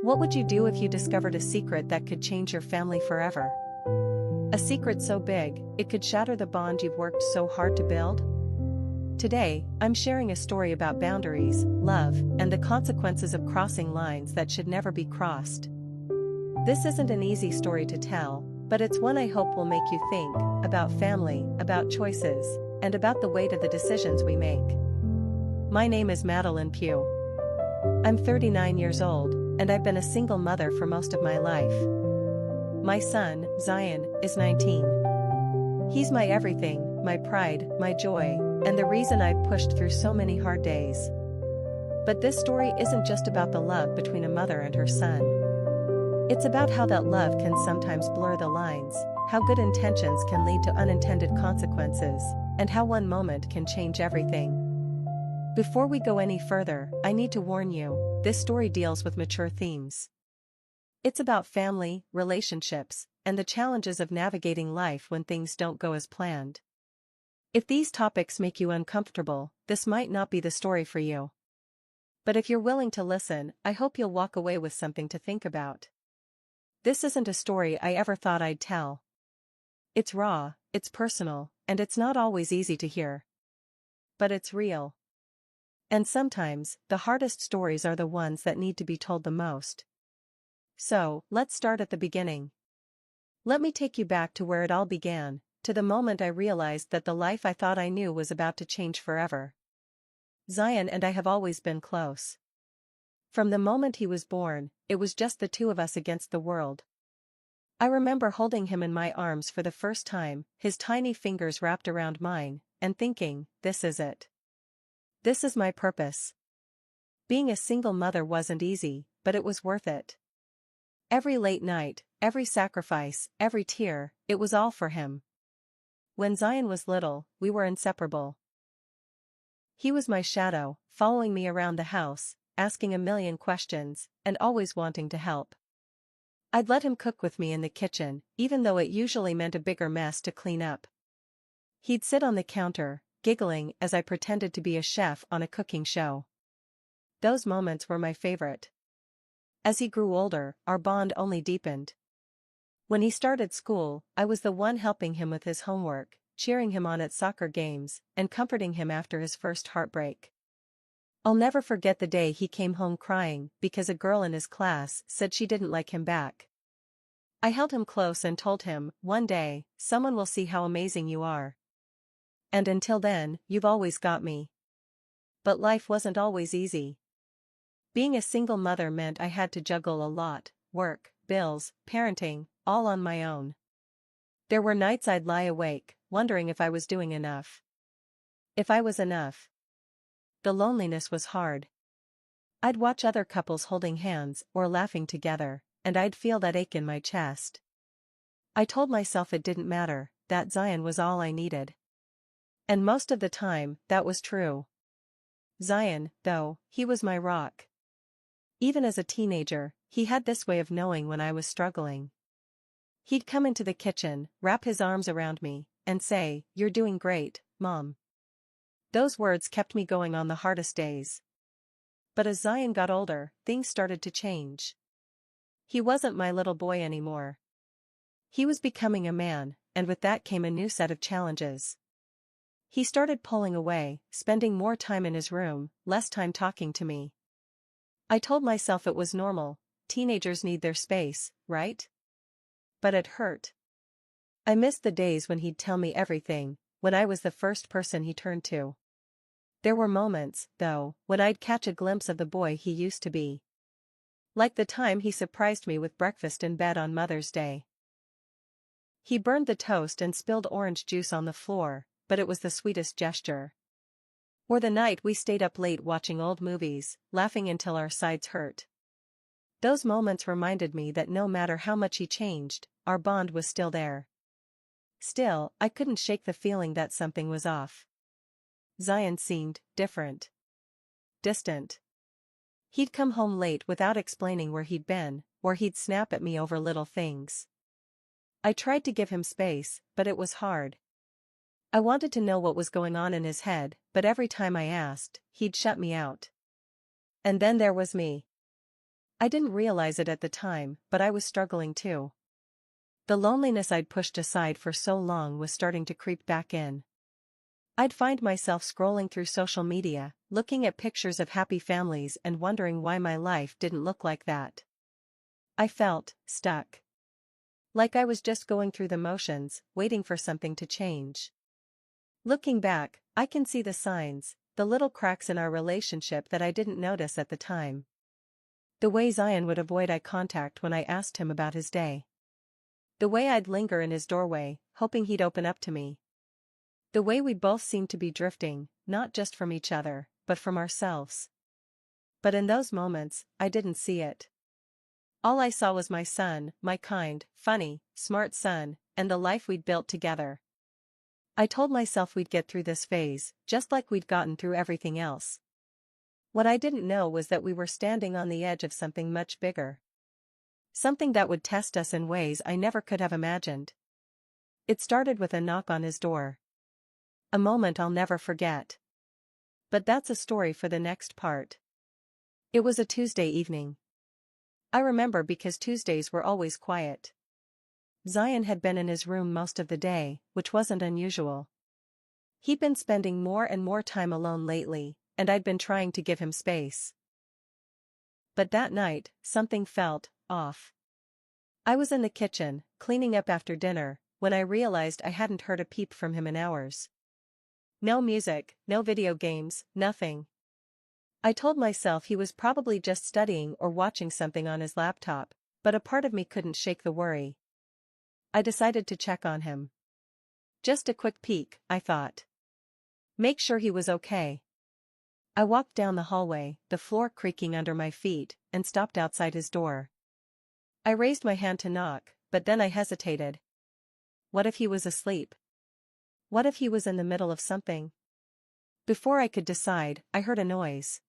What would you do if you discovered a secret that could change your family forever? A secret so big, it could shatter the bond you've worked so hard to build? Today, I'm sharing a story about boundaries, love, and the consequences of crossing lines that should never be crossed. This isn't an easy story to tell, but it's one I hope will make you think about family, about choices, and about the weight of the decisions we make. My name is Madeline Pugh. I'm 39 years old, and I've been a single mother for most of my life. My son, Zion, is 19. He's my everything, my pride, my joy, and the reason I've pushed through so many hard days. But this story isn't just about the love between a mother and her son. It's about how that love can sometimes blur the lines, how good intentions can lead to unintended consequences, and how one moment can change everything. Before we go any further, I need to warn you, this story deals with mature themes. It's about family, relationships, and the challenges of navigating life when things don't go as planned. If these topics make you uncomfortable, this might not be the story for you. But if you're willing to listen, I hope you'll walk away with something to think about. This isn't a story I ever thought I'd tell. It's raw, it's personal, and it's not always easy to hear. But it's real. And sometimes, the hardest stories are the ones that need to be told the most. So, let's start at the beginning. Let me take you back to where it all began, to the moment I realized that the life I thought I knew was about to change forever. Zion and I have always been close. From the moment he was born, it was just the two of us against the world. I remember holding him in my arms for the first time, his tiny fingers wrapped around mine, and thinking, this is it. This is my purpose. Being a single mother wasn't easy, but it was worth it. Every late night, every sacrifice, every tear, it was all for him. When Zion was little, we were inseparable. He was my shadow, following me around the house, asking a million questions, and always wanting to help. I'd let him cook with me in the kitchen, even though it usually meant a bigger mess to clean up. He'd sit on the counter, giggling as I pretended to be a chef on a cooking show. Those moments were my favorite. As he grew older, our bond only deepened. When he started school, I was the one helping him with his homework, cheering him on at soccer games, and comforting him after his first heartbreak. I'll never forget the day he came home crying because a girl in his class said she didn't like him back. I held him close and told him, one day, someone will see how amazing you are. And until then, you've always got me. But life wasn't always easy. Being a single mother meant I had to juggle a lot, work, bills, parenting, all on my own. There were nights I'd lie awake, wondering if I was doing enough. If I was enough. The loneliness was hard. I'd watch other couples holding hands or laughing together, and I'd feel that ache in my chest. I told myself it didn't matter, that Zion was all I needed. And most of the time, that was true. Zion, though, he was my rock. Even as a teenager, he had this way of knowing when I was struggling. He'd come into the kitchen, wrap his arms around me, and say, "You're doing great, Mom." Those words kept me going on the hardest days. But as Zion got older, things started to change. He wasn't my little boy anymore. He was becoming a man, and with that came a new set of challenges. He started pulling away, spending more time in his room, less time talking to me. I told myself it was normal, teenagers need their space, right? But it hurt. I missed the days when he'd tell me everything, when I was the first person he turned to. There were moments, though, when I'd catch a glimpse of the boy he used to be. Like the time he surprised me with breakfast in bed on Mother's Day. He burned the toast and spilled orange juice on the floor, but it was the sweetest gesture. Or the night we stayed up late watching old movies, laughing until our sides hurt. Those moments reminded me that no matter how much he changed, our bond was still there. Still, I couldn't shake the feeling that something was off. Zion seemed different. Distant. He'd come home late without explaining where he'd been, or he'd snap at me over little things. I tried to give him space, but it was hard. I wanted to know what was going on in his head, but every time I asked, he'd shut me out. And then there was me. I didn't realize it at the time, but I was struggling too. The loneliness I'd pushed aside for so long was starting to creep back in. I'd find myself scrolling through social media, looking at pictures of happy families and wondering why my life didn't look like that. I felt stuck. Like I was just going through the motions, waiting for something to change. Looking back, I can see the signs, the little cracks in our relationship that I didn't notice at the time. The way Zion would avoid eye contact when I asked him about his day. The way I'd linger in his doorway, hoping he'd open up to me. The way we both seemed to be drifting, not just from each other, but from ourselves. But in those moments, I didn't see it. All I saw was my son, my kind, funny, smart son, and the life we'd built together. I told myself we'd get through this phase, just like we'd gotten through everything else. What I didn't know was that we were standing on the edge of something much bigger. Something that would test us in ways I never could have imagined. It started with a knock on his door. A moment I'll never forget. But that's a story for the next part. It was a Tuesday evening. I remember because Tuesdays were always quiet. Zion had been in his room most of the day, which wasn't unusual. He'd been spending more and more time alone lately, and I'd been trying to give him space. But that night, something felt off. I was in the kitchen, cleaning up after dinner, when I realized I hadn't heard a peep from him in hours. No music, no video games, nothing. I told myself he was probably just studying or watching something on his laptop, but a part of me couldn't shake the worry. I decided to check on him. Just a quick peek, I thought. Make sure he was okay. I walked down the hallway, the floor creaking under my feet, and stopped outside his door. I raised my hand to knock, but then I hesitated. What if he was asleep? What if he was in the middle of something? Before I could decide, I heard a noise.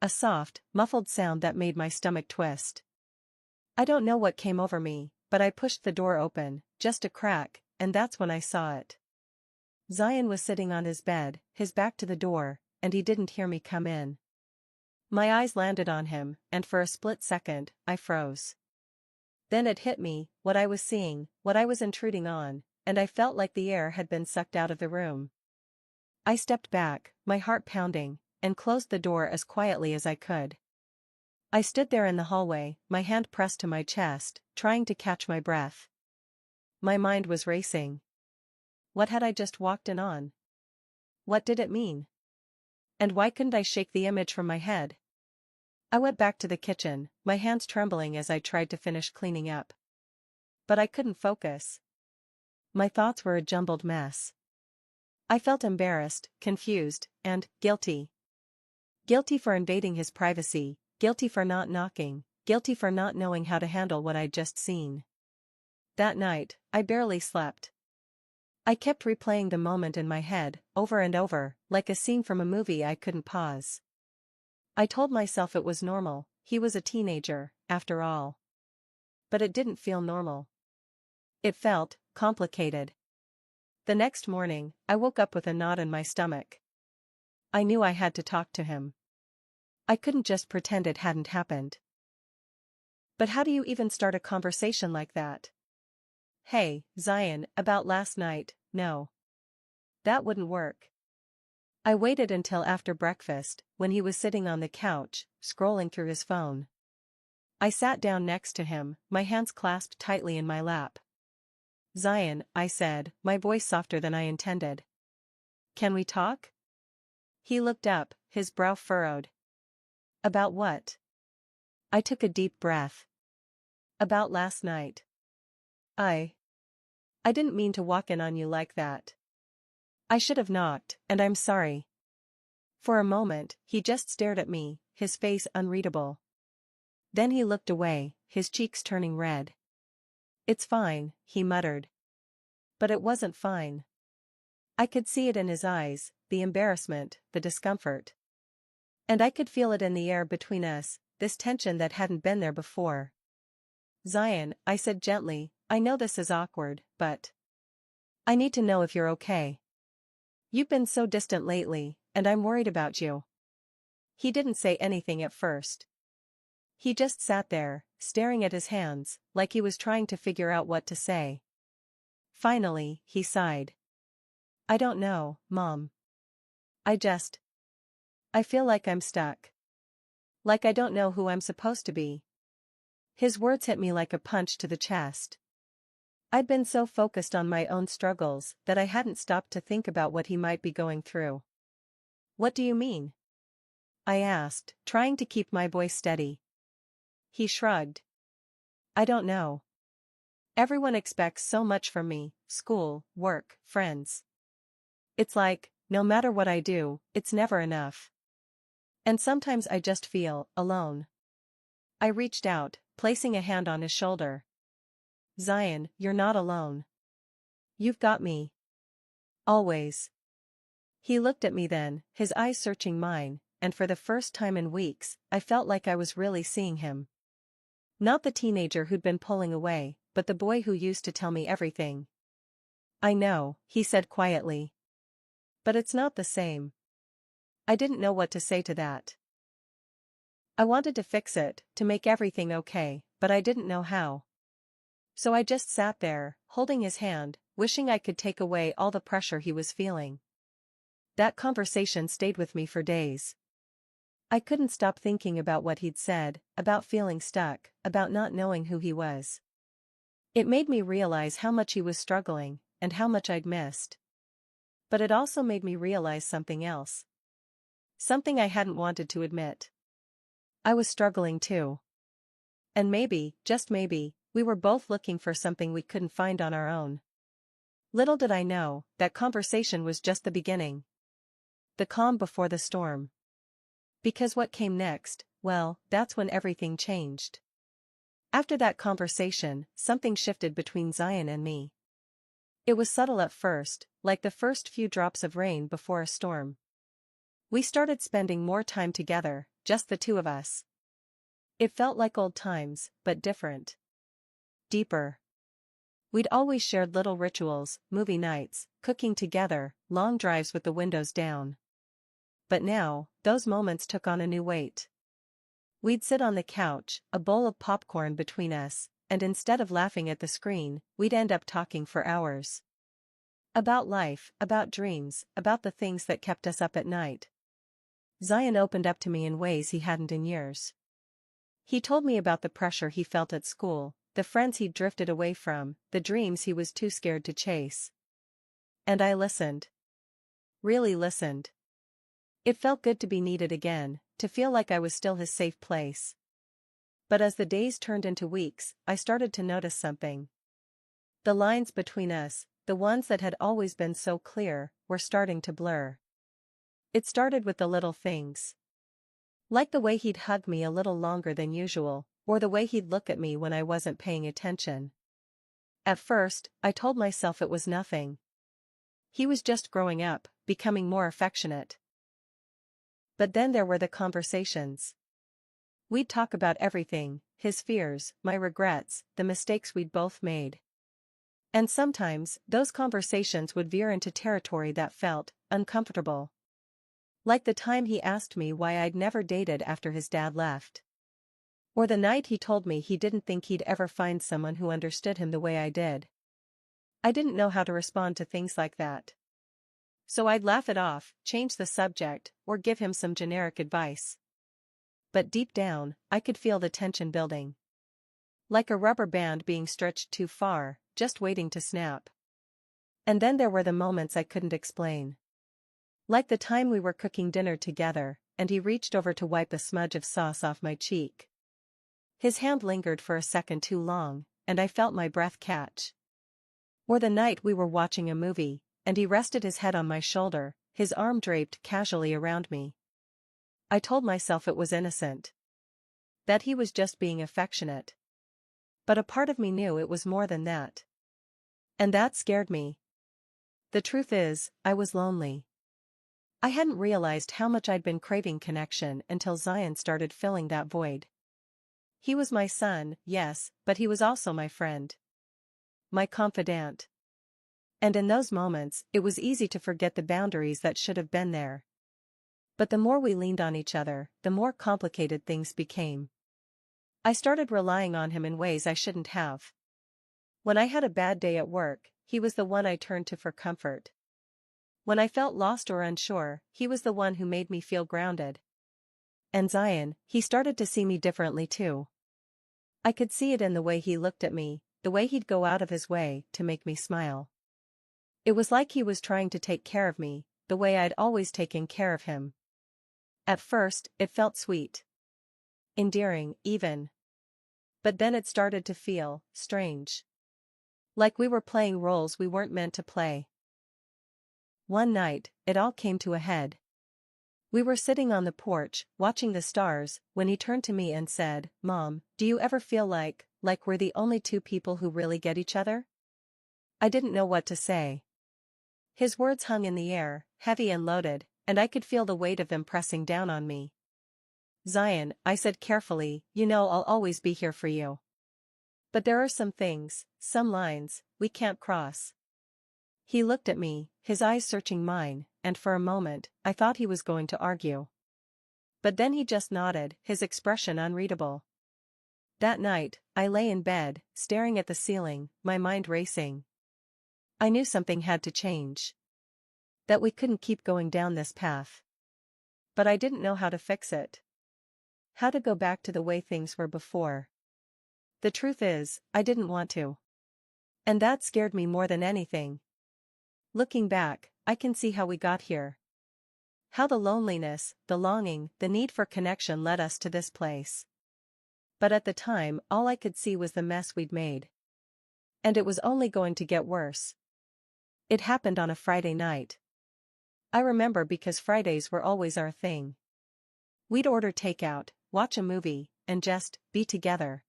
A soft, muffled sound that made my stomach twist. I don't know what came over me, but I pushed the door open, just a crack, and that's when I saw it. Zion was sitting on his bed, his back to the door, and he didn't hear me come in. My eyes landed on him, and for a split second, I froze. Then it hit me, what I was seeing, what I was intruding on, and I felt like the air had been sucked out of the room. I stepped back, my heart pounding, and closed the door as quietly as I could. I stood there in the hallway, my hand pressed to my chest, trying to catch my breath. My mind was racing. What had I just walked in on? What did it mean? And why couldn't I shake the image from my head? I went back to the kitchen, my hands trembling as I tried to finish cleaning up. But I couldn't focus. My thoughts were a jumbled mess. I felt embarrassed, confused, and guilty. Guilty for invading his privacy, guilty for not knocking, guilty for not knowing how to handle what I'd just seen. That night, I barely slept. I kept replaying the moment in my head, over and over, like a scene from a movie I couldn't pause. I told myself it was normal, he was a teenager, after all. But it didn't feel normal. It felt complicated. The next morning, I woke up with a knot in my stomach. I knew I had to talk to him. I couldn't just pretend it hadn't happened. But how do you even start a conversation like that? Hey, Zion, about last night, no. That wouldn't work. I waited until after breakfast, when he was sitting on the couch, scrolling through his phone. I sat down next to him, my hands clasped tightly in my lap. Zion, I said, my voice softer than I intended. Can we talk? He looked up, his brow furrowed. About what? I took a deep breath. About last night. I didn't mean to walk in on you like that. I should have knocked, and I'm sorry. For a moment, he just stared at me, his face unreadable. Then he looked away, his cheeks turning red. It's fine, he muttered. But it wasn't fine. I could see it in his eyes, the embarrassment, the discomfort. And I could feel it in the air between us, this tension that hadn't been there before. Zion, I said gently, I know this is awkward, but I need to know if you're okay. You've been so distant lately, and I'm worried about you. He didn't say anything at first. He just sat there, staring at his hands, like he was trying to figure out what to say. Finally, he sighed. I don't know, Mom. I feel like I'm stuck. Like I don't know who I'm supposed to be. His words hit me like a punch to the chest. I'd been so focused on my own struggles that I hadn't stopped to think about what he might be going through. What do you mean? I asked, trying to keep my voice steady. He shrugged. I don't know. Everyone expects so much from me: school, work, friends. It's like, no matter what I do, it's never enough. And sometimes I just feel alone. I reached out, placing a hand on his shoulder. Zion, you're not alone. You've got me. Always. He looked at me then, his eyes searching mine, and for the first time in weeks, I felt like I was really seeing him. Not the teenager who'd been pulling away, but the boy who used to tell me everything. I know, he said quietly. But it's not the same. I didn't know what to say to that. I wanted to fix it, to make everything okay, but I didn't know how. So I just sat there, holding his hand, wishing I could take away all the pressure he was feeling. That conversation stayed with me for days. I couldn't stop thinking about what he'd said, about feeling stuck, about not knowing who he was. It made me realize how much he was struggling, and how much I'd missed. But it also made me realize something else. Something I hadn't wanted to admit. I was struggling too. And maybe, just maybe, we were both looking for something we couldn't find on our own. Little did I know, that conversation was just the beginning. The calm before the storm. Because what came next, well, that's when everything changed. After that conversation, something shifted between Zion and me. It was subtle at first, like the first few drops of rain before a storm. We started spending more time together, just the two of us. It felt like old times, but different. Deeper. We'd always shared little rituals, movie nights, cooking together, long drives with the windows down. But now, those moments took on a new weight. We'd sit on the couch, a bowl of popcorn between us, and instead of laughing at the screen, we'd end up talking for hours. About life, about dreams, about the things that kept us up at night. Zion opened up to me in ways he hadn't in years. He told me about the pressure he felt at school, the friends he'd drifted away from, the dreams he was too scared to chase. And I listened. Really listened. It felt good to be needed again, to feel like I was still his safe place. But as the days turned into weeks, I started to notice something. The lines between us, the ones that had always been so clear, were starting to blur. It started with the little things. Like the way he'd hug me a little longer than usual, or the way he'd look at me when I wasn't paying attention. At first, I told myself it was nothing. He was just growing up, becoming more affectionate. But then there were the conversations. We'd talk about everything, his fears, my regrets, the mistakes we'd both made. And sometimes, those conversations would veer into territory that felt uncomfortable. Like the time he asked me why I'd never dated after his dad left. Or the night he told me he didn't think he'd ever find someone who understood him the way I did. I didn't know how to respond to things like that. So I'd laugh it off, change the subject, or give him some generic advice. But deep down, I could feel the tension building. Like a rubber band being stretched too far, just waiting to snap. And then there were the moments I couldn't explain. Like the time we were cooking dinner together, and he reached over to wipe a smudge of sauce off my cheek. His hand lingered for a second too long, and I felt my breath catch. Or the night we were watching a movie, and he rested his head on my shoulder, his arm draped casually around me. I told myself it was innocent. That he was just being affectionate. But a part of me knew it was more than that. And that scared me. The truth is, I was lonely. I hadn't realized how much I'd been craving connection until Zion started filling that void. He was my son, yes, but he was also my friend. My confidant. And in those moments, it was easy to forget the boundaries that should have been there. But the more we leaned on each other, the more complicated things became. I started relying on him in ways I shouldn't have. When I had a bad day at work, he was the one I turned to for comfort. When I felt lost or unsure, he was the one who made me feel grounded. And Zion, he started to see me differently too. I could see it in the way he looked at me, the way he'd go out of his way to make me smile. It was like he was trying to take care of me, the way I'd always taken care of him. At first, it felt sweet. Endearing, even. But then it started to feel strange. Like we were playing roles we weren't meant to play. One night, it all came to a head. We were sitting on the porch, watching the stars, when he turned to me and said, "Mom, do you ever feel like we're the only two people who really get each other?" I didn't know what to say. His words hung in the air, heavy and loaded, and I could feel the weight of them pressing down on me. "Zion," I said carefully, "you know I'll always be here for you. But there are some things, some lines, we can't cross." He looked at me, his eyes searching mine, and for a moment, I thought he was going to argue. But then he just nodded, his expression unreadable. That night, I lay in bed, staring at the ceiling, my mind racing. I knew something had to change. That we couldn't keep going down this path. But I didn't know how to fix it. How to go back to the way things were before. The truth is, I didn't want to. And that scared me more than anything. Looking back, I can see how we got here. How the loneliness, the longing, the need for connection led us to this place. But at the time, all I could see was the mess we'd made. And it was only going to get worse. It happened on a Friday night. I remember because Fridays were always our thing. We'd order takeout, watch a movie, and just be together.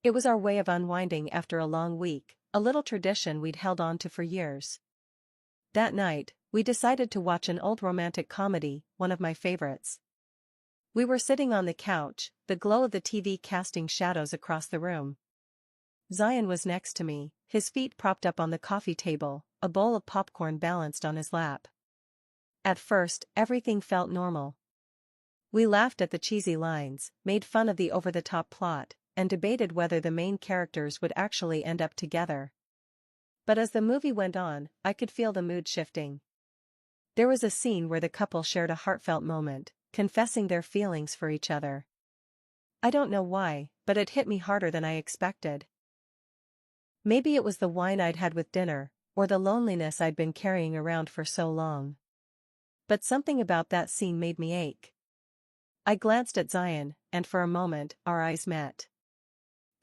It was our way of unwinding after a long week, a little tradition we'd held on to for years. That night, we decided to watch an old romantic comedy, one of my favorites. We were sitting on the couch, the glow of the TV casting shadows across the room. Zion was next to me, his feet propped up on the coffee table, a bowl of popcorn balanced on his lap. At first, everything felt normal. We laughed at the cheesy lines, made fun of the over-the-top plot, and debated whether the main characters would actually end up together. But as the movie went on, I could feel the mood shifting. There was a scene where the couple shared a heartfelt moment, confessing their feelings for each other. I don't know why, but it hit me harder than I expected. Maybe it was the wine I'd had with dinner, or the loneliness I'd been carrying around for so long. But something about that scene made me ache. I glanced at Zion, and for a moment, our eyes met.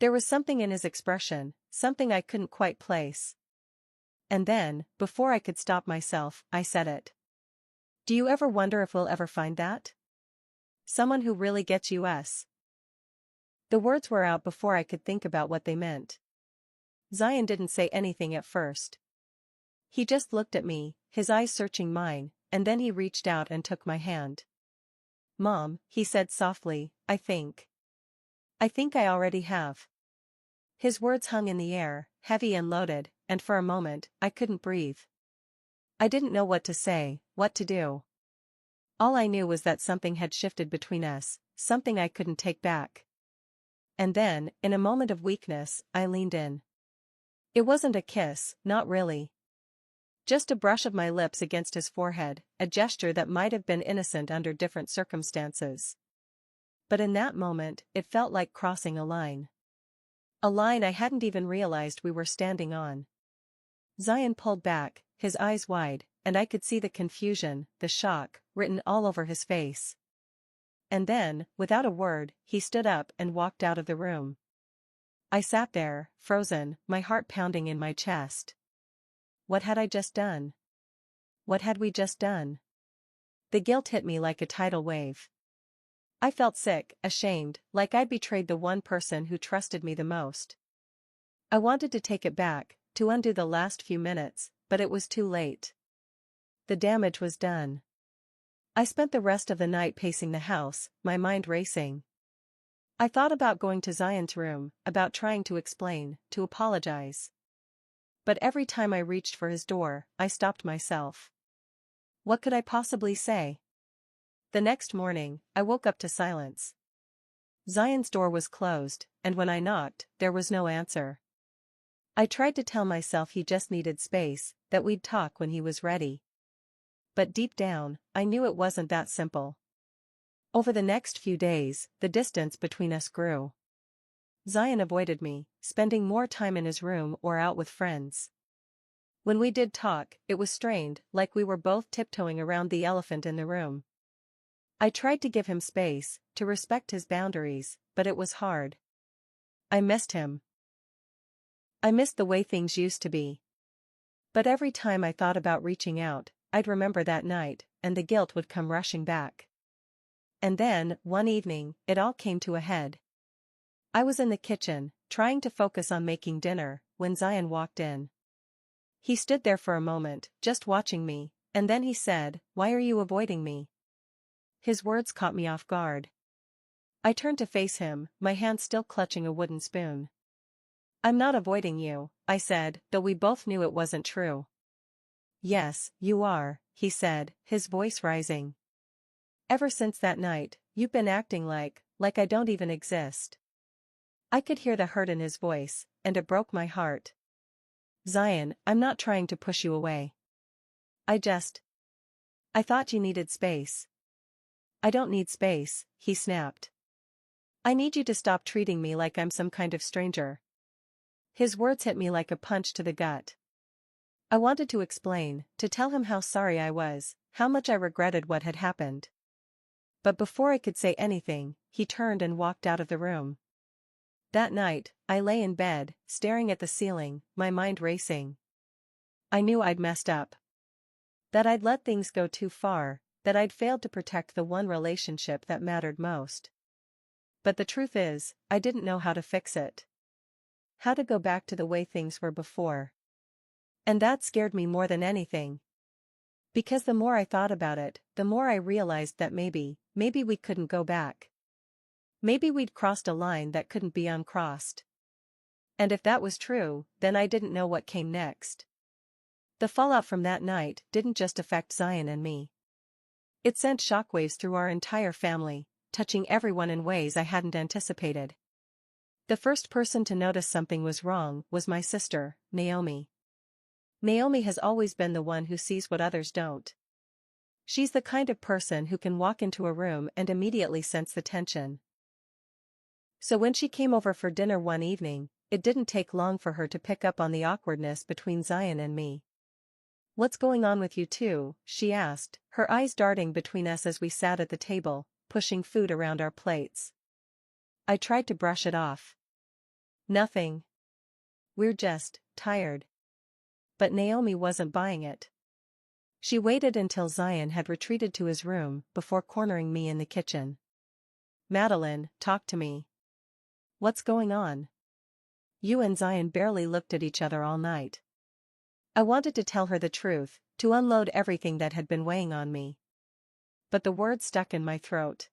There was something in his expression, something I couldn't quite place. And then, before I could stop myself, I said it. "Do you ever wonder if we'll ever find that? Someone who really gets us?" The words were out before I could think about what they meant. Zion didn't say anything at first. He just looked at me, his eyes searching mine, and then he reached out and took my hand. "Mom," he said softly, I think I already have." His words hung in the air, heavy and loaded, and for a moment, I couldn't breathe. I didn't know what to say, what to do. All I knew was that something had shifted between us, something I couldn't take back. And then, in a moment of weakness, I leaned in. It wasn't a kiss, not really. Just a brush of my lips against his forehead, a gesture that might have been innocent under different circumstances. But in that moment, it felt like crossing a line. A line I hadn't even realized we were standing on. Zion pulled back, his eyes wide, and I could see the confusion, the shock, written all over his face. And then, without a word, he stood up and walked out of the room. I sat there, frozen, my heart pounding in my chest. What had I just done? What had we just done? The guilt hit me like a tidal wave. I felt sick, ashamed, like I'd betrayed the one person who trusted me the most. I wanted to take it back, to undo the last few minutes, but it was too late. The damage was done. I spent the rest of the night pacing the house, my mind racing. I thought about going to Zion's room, about trying to explain, to apologize. But every time I reached for his door, I stopped myself. What could I possibly say? The next morning, I woke up to silence. Zion's door was closed, and when I knocked, there was no answer. I tried to tell myself he just needed space, that we'd talk when he was ready. But deep down, I knew it wasn't that simple. Over the next few days, the distance between us grew. Zion avoided me, spending more time in his room or out with friends. When we did talk, it was strained, like we were both tiptoeing around the elephant in the room. I tried to give him space, to respect his boundaries, but it was hard. I missed him. I missed the way things used to be. But every time I thought about reaching out, I'd remember that night, and the guilt would come rushing back. And then, one evening, it all came to a head. I was in the kitchen, trying to focus on making dinner, when Zion walked in. He stood there for a moment, just watching me, and then he said, "Why are you avoiding me?" His words caught me off guard. I turned to face him, my hand still clutching a wooden spoon. "I'm not avoiding you," I said, though we both knew it wasn't true. "Yes, you are," he said, his voice rising. "Ever since that night, you've been acting like I don't even exist." I could hear the hurt in his voice, and it broke my heart. "Zion, I'm not trying to push you away. I thought you needed space." "I don't need space," he snapped. "I need you to stop treating me like I'm some kind of stranger." His words hit me like a punch to the gut. I wanted to explain, to tell him how sorry I was, how much I regretted what had happened. But before I could say anything, he turned and walked out of the room. That night, I lay in bed, staring at the ceiling, my mind racing. I knew I'd messed up. That I'd let things go too far, that I'd failed to protect the one relationship that mattered most. But the truth is, I didn't know how to fix it. How to go back to the way things were before. And that scared me more than anything. Because the more I thought about it, the more I realized that maybe we couldn't go back. Maybe we'd crossed a line that couldn't be uncrossed. And if that was true, then I didn't know what came next. The fallout from that night didn't just affect Zion and me. It sent shockwaves through our entire family, touching everyone in ways I hadn't anticipated. The first person to notice something was wrong was my sister, Naomi. Naomi has always been the one who sees what others don't. She's the kind of person who can walk into a room and immediately sense the tension. So when she came over for dinner one evening, it didn't take long for her to pick up on the awkwardness between Zion and me. "What's going on with you two?" she asked, her eyes darting between us as we sat at the table, pushing food around our plates. I tried to brush it off. "Nothing. We're just tired." But Naomi wasn't buying it. She waited until Zion had retreated to his room before cornering me in the kitchen. "Madeline, talk to me. What's going on? You and Zion barely looked at each other all night." I wanted to tell her the truth, to unload everything that had been weighing on me. But the words stuck in my throat.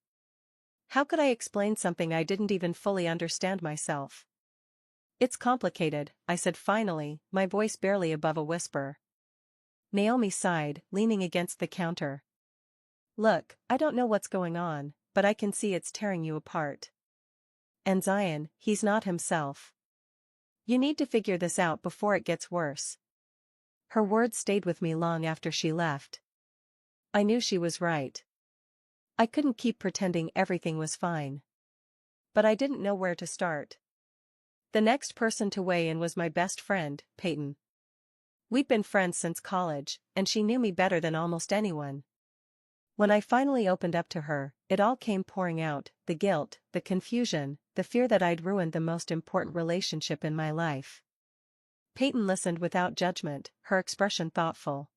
How could I explain something I didn't even fully understand myself? "It's complicated," I said finally, my voice barely above a whisper. Naomi sighed, leaning against the counter. "Look, I don't know what's going on, but I can see it's tearing you apart. And Zion, he's not himself. You need to figure this out before it gets worse." Her words stayed with me long after she left. I knew she was right. I couldn't keep pretending everything was fine. But I didn't know where to start. The next person to weigh in was my best friend, Peyton. We'd been friends since college, and she knew me better than almost anyone. When I finally opened up to her, it all came pouring out, the guilt, the confusion, the fear that I'd ruined the most important relationship in my life. Peyton listened without judgment, her expression thoughtful.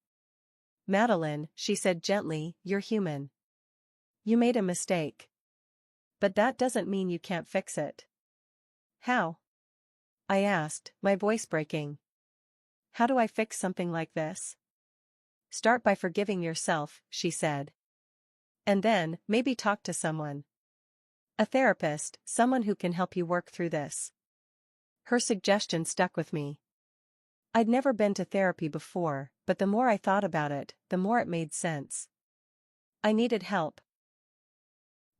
"Madeline," she said gently, "you're human. You made a mistake. But that doesn't mean you can't fix it." "How?" I asked, my voice breaking. "How do I fix something like this?" "Start by forgiving yourself," she said. "And then, maybe talk to someone. A therapist, someone who can help you work through this." Her suggestion stuck with me. I'd never been to therapy before, but the more I thought about it, the more it made sense. I needed help.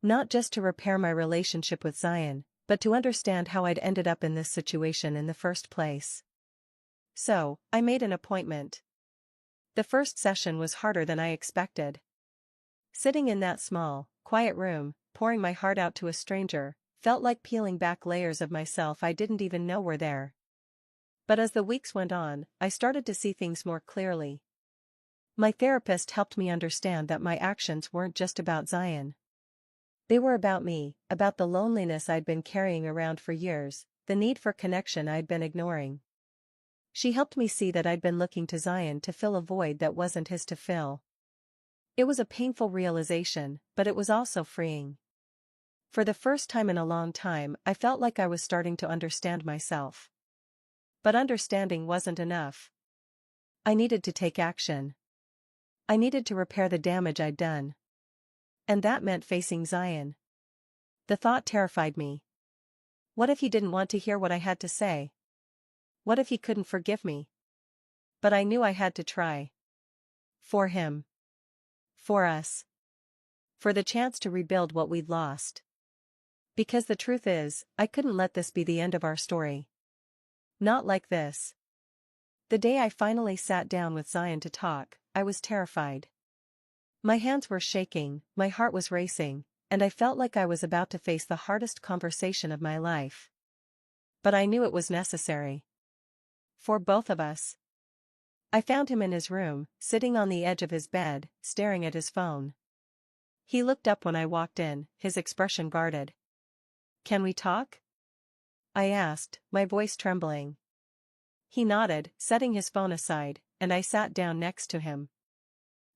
Not just to repair my relationship with Zion, but to understand how I'd ended up in this situation in the first place. So, I made an appointment. The first session was harder than I expected. Sitting in that small, quiet room, pouring my heart out to a stranger, felt like peeling back layers of myself I didn't even know were there. But as the weeks went on, I started to see things more clearly. My therapist helped me understand that my actions weren't just about Zion. They were about me, about the loneliness I'd been carrying around for years, the need for connection I'd been ignoring. She helped me see that I'd been looking to Zion to fill a void that wasn't his to fill. It was a painful realization, but it was also freeing. For the first time in a long time, I felt like I was starting to understand myself. But understanding wasn't enough. I needed to take action. I needed to repair the damage I'd done. And that meant facing Zion. The thought terrified me. What if he didn't want to hear what I had to say? What if he couldn't forgive me? But I knew I had to try. For him. For us. For the chance to rebuild what we'd lost. Because the truth is, I couldn't let this be the end of our story. Not like this. The day I finally sat down with Zion to talk, I was terrified. My hands were shaking, my heart was racing, and I felt like I was about to face the hardest conversation of my life. But I knew it was necessary. For both of us. I found him in his room, sitting on the edge of his bed, staring at his phone. He looked up when I walked in, his expression guarded. "Can we talk?" I asked, my voice trembling. He nodded, setting his phone aside, and I sat down next to him.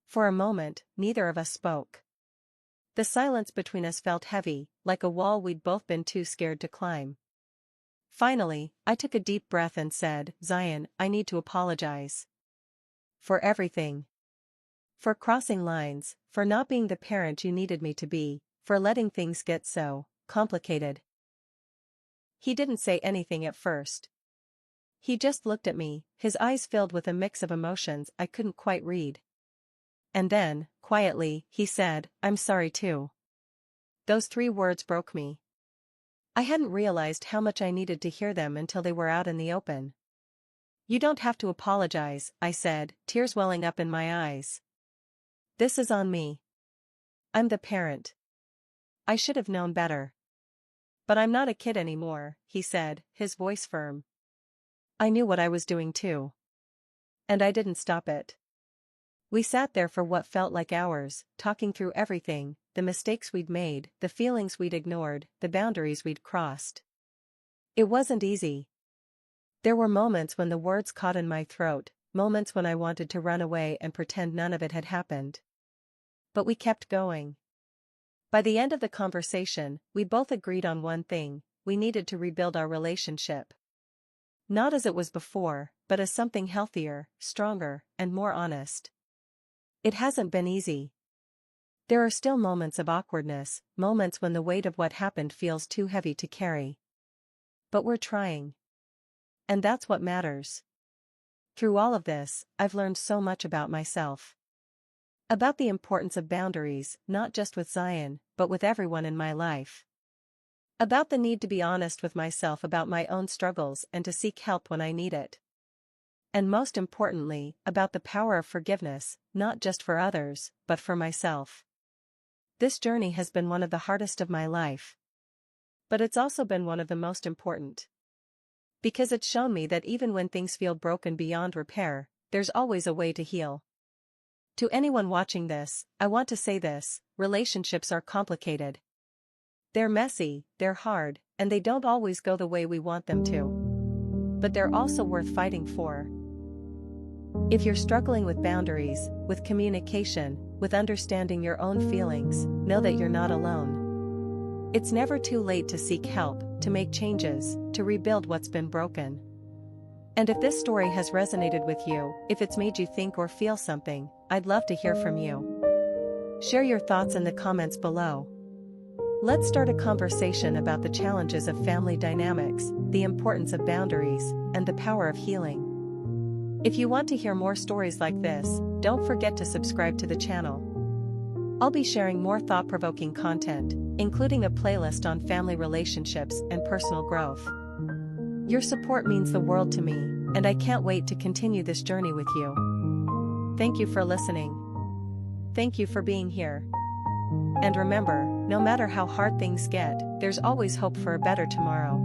For a moment, neither of us spoke. The silence between us felt heavy, like a wall we'd both been too scared to climb. Finally, I took a deep breath and said, "Zion, I need to apologize. For everything. For crossing lines, for not being the parent you needed me to be, for letting things get so complicated." He didn't say anything at first. He just looked at me, his eyes filled with a mix of emotions I couldn't quite read. And then, quietly, he said, "I'm sorry too." Those 3 words broke me. I hadn't realized how much I needed to hear them until they were out in the open. "You don't have to apologize," I said, tears welling up in my eyes. "This is on me. I'm the parent. I should have known better. But I'm not a kid anymore," he said, his voice firm. I knew what I was doing too. And I didn't stop it. We sat there for what felt like hours, talking through everything, the mistakes we'd made, the feelings we'd ignored, the boundaries we'd crossed. It wasn't easy. There were moments when the words caught in my throat, moments when I wanted to run away and pretend none of it had happened. But we kept going. By the end of the conversation, we both agreed on one thing: we needed to rebuild our relationship. Not as it was before, but as something healthier, stronger, and more honest. It hasn't been easy. There are still moments of awkwardness, moments when the weight of what happened feels too heavy to carry. But we're trying. And that's what matters. Through all of this, I've learned so much about myself. About the importance of boundaries, not just with Zion, but with everyone in my life. About the need to be honest with myself about my own struggles and to seek help when I need it. And most importantly, about the power of forgiveness, not just for others, but for myself. This journey has been one of the hardest of my life. But it's also been one of the most important. Because it's shown me that even when things feel broken beyond repair, there's always a way to heal. To anyone watching this, I want to say this: relationships are complicated. They're messy, they're hard, and they don't always go the way we want them to. But they're also worth fighting for. If you're struggling with boundaries, with communication, with understanding your own feelings, know that you're not alone. It's never too late to seek help, to make changes, to rebuild what's been broken. And if this story has resonated with you, if it's made you think or feel something, I'd love to hear from you. Share your thoughts in the comments below. Let's start a conversation about the challenges of family dynamics, the importance of boundaries, and the power of healing. If you want to hear more stories like this, don't forget to subscribe to the channel. I'll be sharing more thought-provoking content, including a playlist on family relationships and personal growth. Your support means the world to me, and I can't wait to continue this journey with you. Thank you for listening. Thank you for being here. And remember, no matter how hard things get, there's always hope for a better tomorrow.